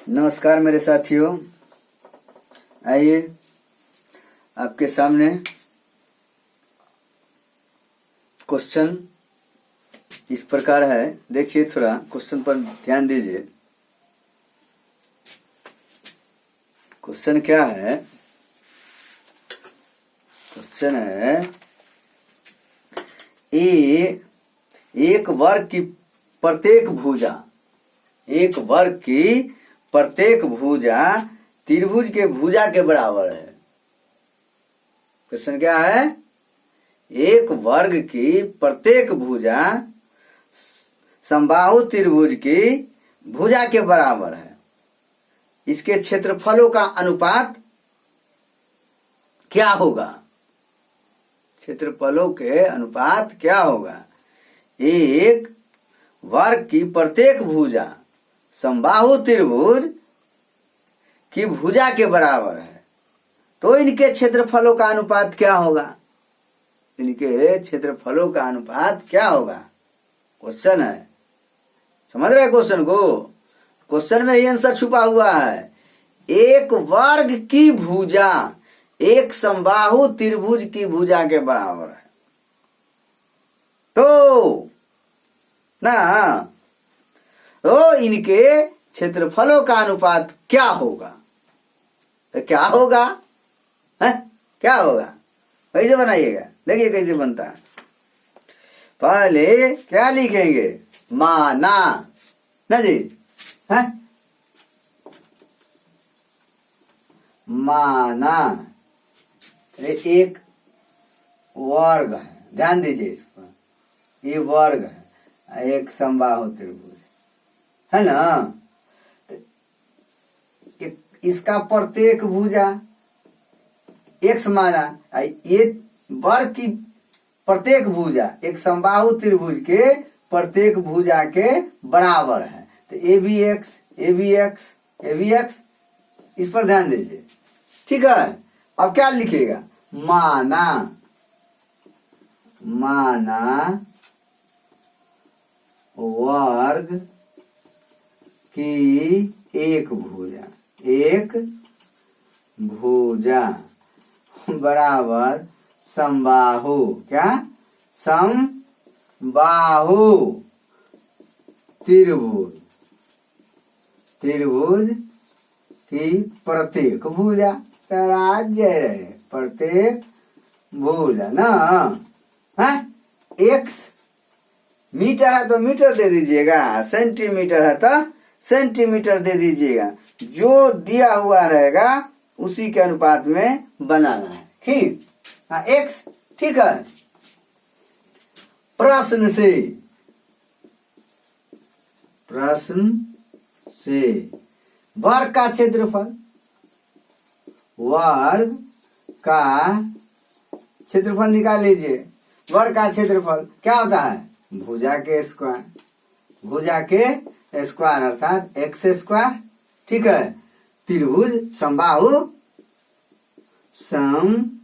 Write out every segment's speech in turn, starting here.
नमस्कार मेरे साथियों, आइए आपके सामने क्वेश्चन इस प्रकार है। देखिए, थोड़ा क्वेश्चन पर ध्यान दीजिए। क्वेश्चन क्या है? क्वेश्चन है एक वर्ग की प्रत्येक भुजा, एक वर्ग की प्रत्येक भुजा त्रिभुज के भुजा के बराबर है। क्वेश्चन क्या है? एक वर्ग की प्रत्येक भुजा समबाहु त्रिभुज की भुजा के बराबर है। इसके क्षेत्रफलों का अनुपात क्या होगा? क्षेत्रफलों के अनुपात क्या होगा? एक वर्ग की प्रत्येक भुजा समबाहु त्रिभुज की भुजा के बराबर है, तो इनके क्षेत्रफलों का अनुपात क्या होगा? इनके क्षेत्रफलों का अनुपात क्या होगा? क्वेश्चन है, समझ रहे क्वेश्चन को? क्वेश्चन में ये आंसर छुपा हुआ है। एक वर्ग की भुजा एक समबाहु त्रिभुज की भुजा के बराबर है, तो ना तो इनके क्षेत्रफलों का अनुपात क्या होगा? तो क्या होगा है? क्या होगा? कैसे बनाइएगा? देखिए कैसे बनता है। पहले क्या लिखेंगे? माना ना जी है, माना एक वर्ग है। ध्यान दीजिए इस पर, ये वर्ग है, एक समबाहु त्रिभुज है ना। इसका प्रत्येक भुजा एक्स माना, ये वर्ग की प्रत्येक भुजा एक समबाहु त्रिभुज के प्रत्येक भुजा के बराबर है। तो A B X, A B X, A B X, इस पर ध्यान दीजिए। ठीक है, अब क्या लिखेगा? माना, माना वर्ग की एक भुजा, एक भुजा बराबर समबाहु, क्या? समबाहु त्रिभुज, त्रिभुज की प्रत्येक भुजा, राज्य रहे प्रत्येक भुजा ना है। एक्स मीटर है तो मीटर दे दीजिएगा, सेंटीमीटर है तो सेंटीमीटर दे दीजिएगा। जो दिया हुआ रहेगा उसी के अनुपात में बनाना है। ठीक, हाँ एक्स। ठीक है, प्रश्न से, प्रश्न से वर्ग का क्षेत्रफल, वर्ग का क्षेत्रफल निकाल लीजिए। वर्ग का क्षेत्रफल क्या होता है? भुजा के स्क्वायर, भुजा के स्क्वायर अर्थात एक्स स्क्वायर। ठीक है, त्रिभुज समबाहु, समबाहु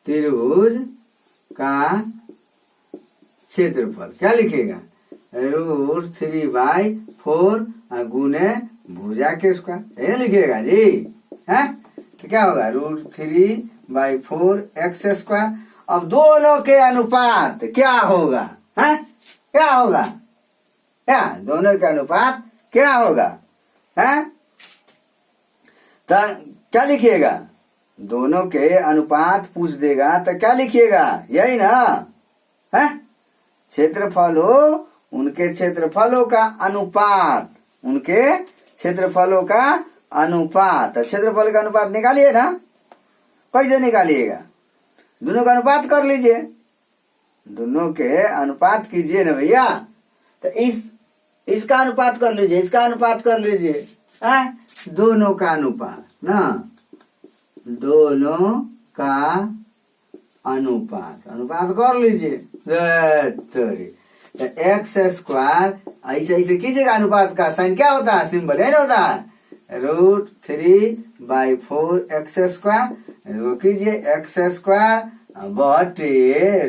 त्रिभुज का क्षेत्रफल क्या लिखेगा? √3/4 गुने भुजा के स्क्वायर, ये लिखेगा जी है। तो क्या होगा? √3/4 एक्स स्क्वायर। अब दोनों के अनुपात क्या होगा? है क्या होगा? क्या दोनों का अनुपात क्या होगा? है तो क्या लिखिएगा? दोनों के अनुपात पूछ देगा तो क्या लिखिएगा? यही ना है। क्षेत्रफलों, उनके क्षेत्रफलों का अनुपात, उनके क्षेत्रफलों का अनुपात। क्षेत्रफल का अनुपात निकालिए ना। कैसे निकालिएगा? दोनों का अनुपात कर लीजिए, दोनों के अनुपात कीजिए ना भैया। तो इसका अनुपात कर लीजिए, इसका अनुपात कर लीजिए, दोनों का अनुपात ना, दोनों का अनुपात, अनुपात कर लीजिए। तो एक्स स्क्वायर ऐसे ऐसे कीजिएगा। अनुपात का साइन क्या होता है? सिंबल है, होता है √3/4 एक्स स्क्वायर। वो कीजिए एक्स स्क्वायर बटे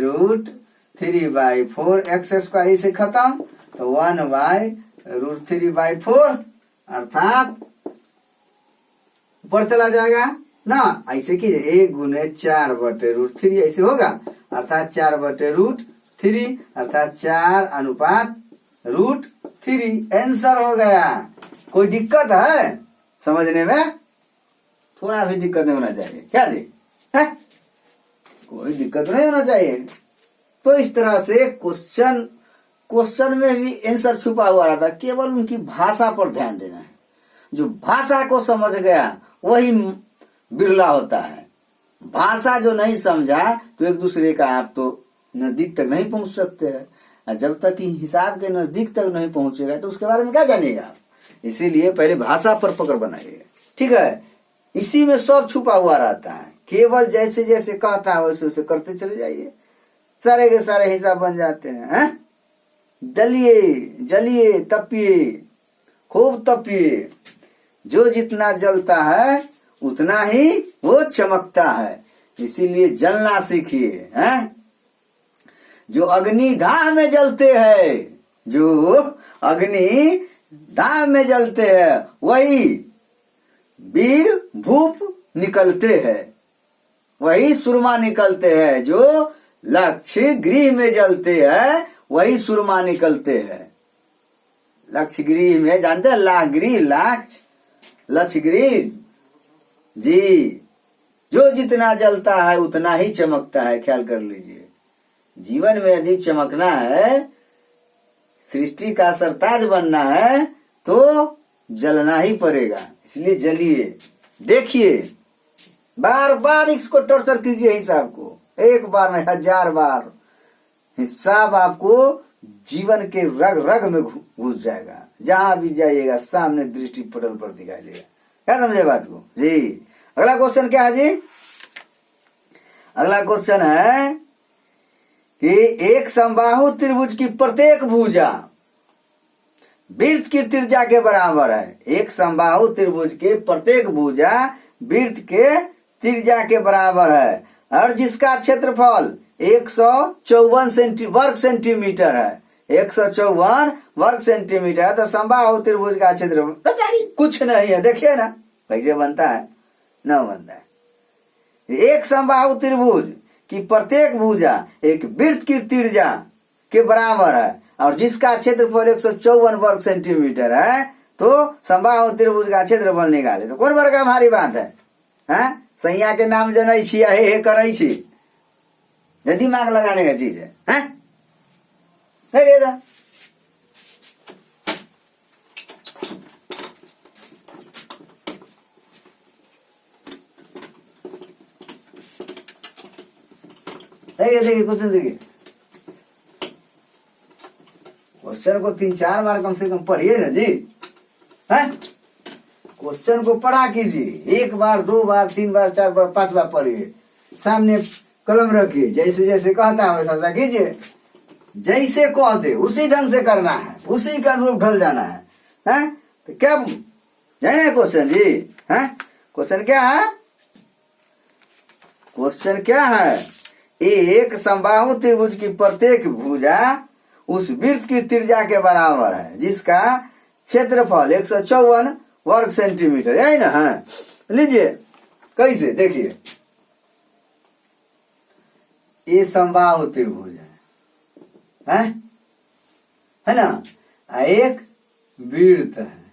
√3/4 एक्स स्क्वायर, इसे खत्म तो 1/√3 √3/4 अर्थात ऊपर चला जाएगा ना। ऐसे कीजिए 1 गुने 4/√3 ऐसे होगा, अर्थात 4/√3 अर्थात 4:√3 आंसर हो गया। कोई दिक्कत है समझने में? थोड़ा भी दिक्कत नहीं होना चाहिए क्या जी? है कोई दिक्कत नहीं होना चाहिए। तो इस तरह से क्वेश्चन में भी आंसर छुपा हुआ रहता, केवल उनकी भाषा पर ध्यान देना है। जो भाषा को समझ गया वही बिरला होता है। भाषा जो नहीं समझा तो एक दूसरे का आप तो नजदीक तक नहीं पहुंच सकते हैं, और जब तक कि हिसाब के नजदीक तक नहीं पहुंचेगा तो उसके बारे में क्या जानेगा। इसीलिए पहले भाषा पर पकड़ बनाइए, ठीक है। इसी में सब छुपा हुआ रहता है, केवल जैसे जैसे कहता है वैसे वैसे करते चले जाइए, सारे के सारे हिसाब बन जाते हैं। जलिए जलिए तपिए, खूब तपिए, जो जितना जलता है उतना ही वो चमकता है। इसीलिए जलना सीखिए, हैं? जो अग्नि दाह में जलते हैं, जो अग्नि दाह में जलते हैं वही वीर भूप निकलते हैं, वही सुरमा निकलते हैं। जो लक्ष्य गृह में जलते हैं वही सुरमा निकलते हैं। लक्ष्य गृह में जानते हैं, लागृह लक्ष्य गृह जी, जो जितना जलता है उतना ही चमकता है। ख्याल कर लीजिए, जीवन में यदि चमकना है, सृष्टि का सरताज बनना है तो जलना ही पड़ेगा। इसलिए जलिए, देखिए, बार बार इसको टर्चर कीजिए हिसाब को, एक बार नहीं 1000 बार। हिसाब आपको जीवन के रग रग में घुस जाएगा, जहां भी जाइएगा सामने दृष्टि पटल पर दिखाई देगा। क्या समझे बात को जी? अगला क्वेश्चन क्या है जी? अगला क्वेश्चन है कि एक समबाहु त्रिभुज की प्रत्येक भुजा वृत्त की त्रिज्या के बराबर है। एक समबाहु त्रिभुज के प्रत्येक भुजा वृत्त के त्रिज्या के बराबर है, और जिसका क्षेत्रफल 154 वर्ग सेंटीमीटर है। 154 वर्ग सेंटीमीटर है तो समबाहु त्रिभुज का क्षेत्रफल कुछ नहीं है। देखिए ना कैसे बनता है, न बनता है। एक समबाहु त्रिभुज की प्रत्येक भुजा एक वृत्त की त्रिज्या के बराबर है, और जिसका क्षेत्रफल 154 वर्ग सेंटीमीटर है, तो समबाहु त्रिभुज का क्षेत्रफल निकाले। तो कौन बड़का भारी बात है? हैं? सैया के नाम जनै छी, हे करै छी, ये दिमाग लगाने का चीज है, हैं? देखिए क्वेश्चन, देखिए क्वेश्चन को 3-4 बार कम से कम पढ़िए ना जी, हैं? क्वेश्चन को पढ़ा कीजिए, 1 बार 2 बार 3 बार 4 बार 5 बार पढ़िए, सामने कलम रखिए, जैसे जैसे कहता है वैसा कीजिए, जैसे कह दे उसी ढंग से करना है, उसी का रूप ढल जाना है, हैं? तो क्या जाने क्वेश्चन जी, हैं? क्वेश्चन क्या है? क्वेश्चन क्या है? एक समबाहु त्रिभुज की प्रत्येक भुजा उस वृत्त की त्रिज्या के बराबर है, जिसका क्षेत्रफल 154 वर्ग सेंटीमीटर, यही ना है? लीजिए कैसे, देखिए, ये समबाहु त्रिभुज है ना, एक वृत्त है,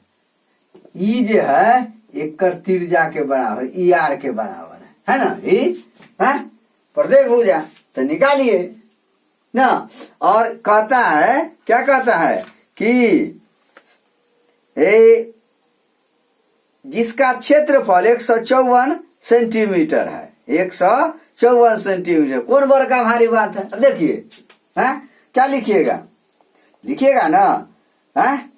ई जो है एक त्रिज्या के बराबर, ई आर के बराबर है ना, ई है प्रत्येक भुजा, तो निकालिए ना। और कहता है, क्या कहता है कि जिसका क्षेत्रफल 154 सेंटीमीटर है, 154 सेंटीमीटर, कौन वर्ग का भारी बात है? अब देखिए, हैं? क्या लिखिएगा, लिखिएगा ना, हैं?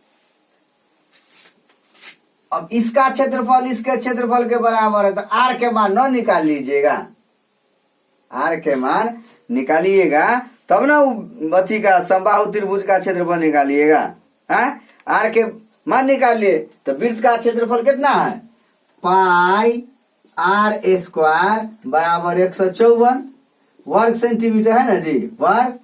अब इसका क्षेत्रफल इसके क्षेत्रफल के बराबर है, तो आर के मान न निकाल लीजिएगा, आर के मान निकालिएगा तब ना अथी का समबाहु त्रिभुज का क्षेत्रफल निकालिएगा, हैं? आर के मान निकालिए तो वृत्त का क्षेत्रफल कितना है? पाई आर स्क्वायर बराबर 154 वर्ग सेंटीमीटर है ना जी, वर्ग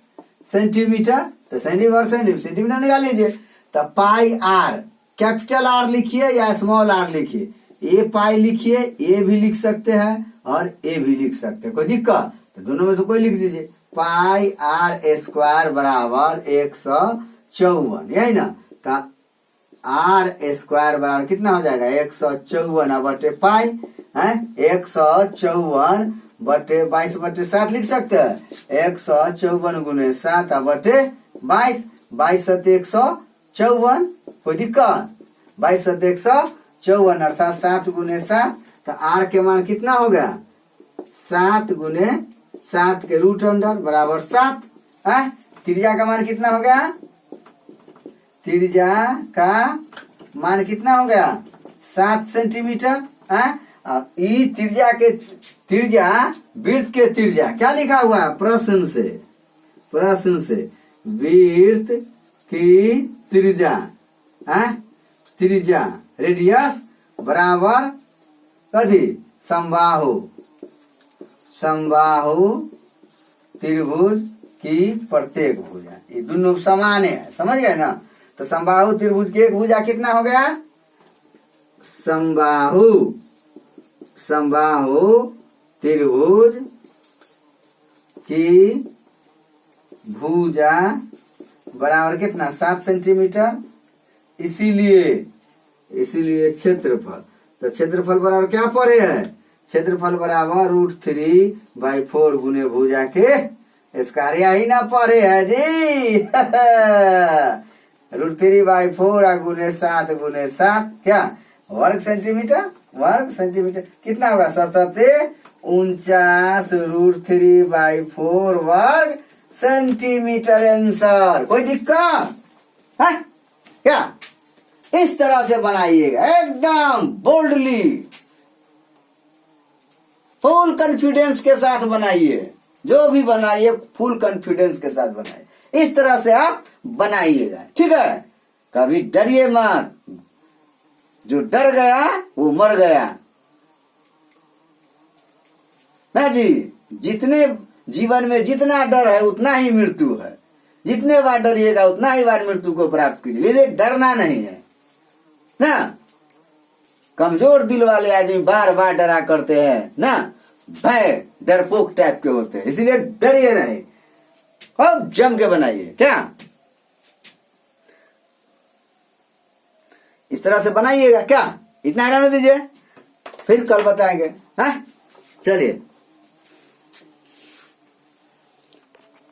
सेंटीमीटर, तो वर्ग सेंटीमीटर निकाल लीजिए। तो पाई आर, कैपिटल आर लिखिए या स्मॉल आर लिखिए, ए पाई लिखिए, ए भी लिख सकते हैं और ए भी लिख सकते हैं, कोई दिक्कत? तो दोनों में से कोई लिख दीजिए। पाई आर स्क्वायर बराबर 154, यही ना? तो आर स्क्वायर बराबर कितना हो जाएगा? 154 बटे पाई है 154 बटे 22 बटे 7 लिख सकते हैं। 154 गुने 7 बटे 22, 22 सत्ते 154, कोई दिक्कत? 22 सत्ते 154 अर्थात 7 गुने 7। तो आर के मान कितना हो गया? 7 गुने 7 के रूट अंडर बराबर 7 है। त्रिज्या का मान कितना हो गया? त्रिज्या का मान कितना हो गया? 7 सेंटीमीटर है। अब ई त्रिज्या के त्रिज्या, वृत्त के त्रिज्या क्या लिखा हुआ है? प्रश्न से, प्रश्न से वृत्त की त्रिज्या है, त्रिज्या रेडियस बराबर कथी? समबाहु, समबाहु त्रिभुज की प्रत्येक भुजा, ये दोनों समान है, समझ गए ना? तो समबाहु त्रिभुज की एक भुजा कितना हो गया? समबाहु, समबाहु त्रिभुज की भुजा बराबर कितना? 7 सेंटीमीटर। इसीलिए, इसीलिए क्षेत्रफल, तो क्षेत्रफल बराबर क्या पड़े है? क्षेत्रफल बराबर √3/4 गुने भुजा के स्क्वायर, यही ना पड़े है जी। √3/4 गुने 7 गुने 7 क्या? वर्ग सेंटीमीटर, वर्ग सेंटीमीटर कितना होगा? 749 √3/4 वर्ग सेंटीमीटर आंसर। कोई दिक्कत है क्या? इस तरह से बनाइएगा एकदम बोल्डली, फुल कॉन्फिडेंस के साथ बनाइए, जो भी बनाइए फुल कॉन्फिडेंस के साथ बनाइए। इस तरह से आप बनाइएगा, ठीक है? कभी डरिए मत, जो डर गया वो मर गया ना जी। जितने जीवन में जितना डर है उतना ही मृत्यु है, जितने बार डरिएगा उतना ही बार मृत्यु को प्राप्त कीजिए। डरना नहीं है ना। कमजोर दिल वाले आदमी बार बार डरा करते हैं ना, भय डरपोक टाइप के होते हैं, इसलिए डरिए नहीं, अब जम के बनाइए क्या? इस तरह से बनाइएगा क्या? इतना रहने दीजिए, फिर कल बताएंगे। हाँ चलिए।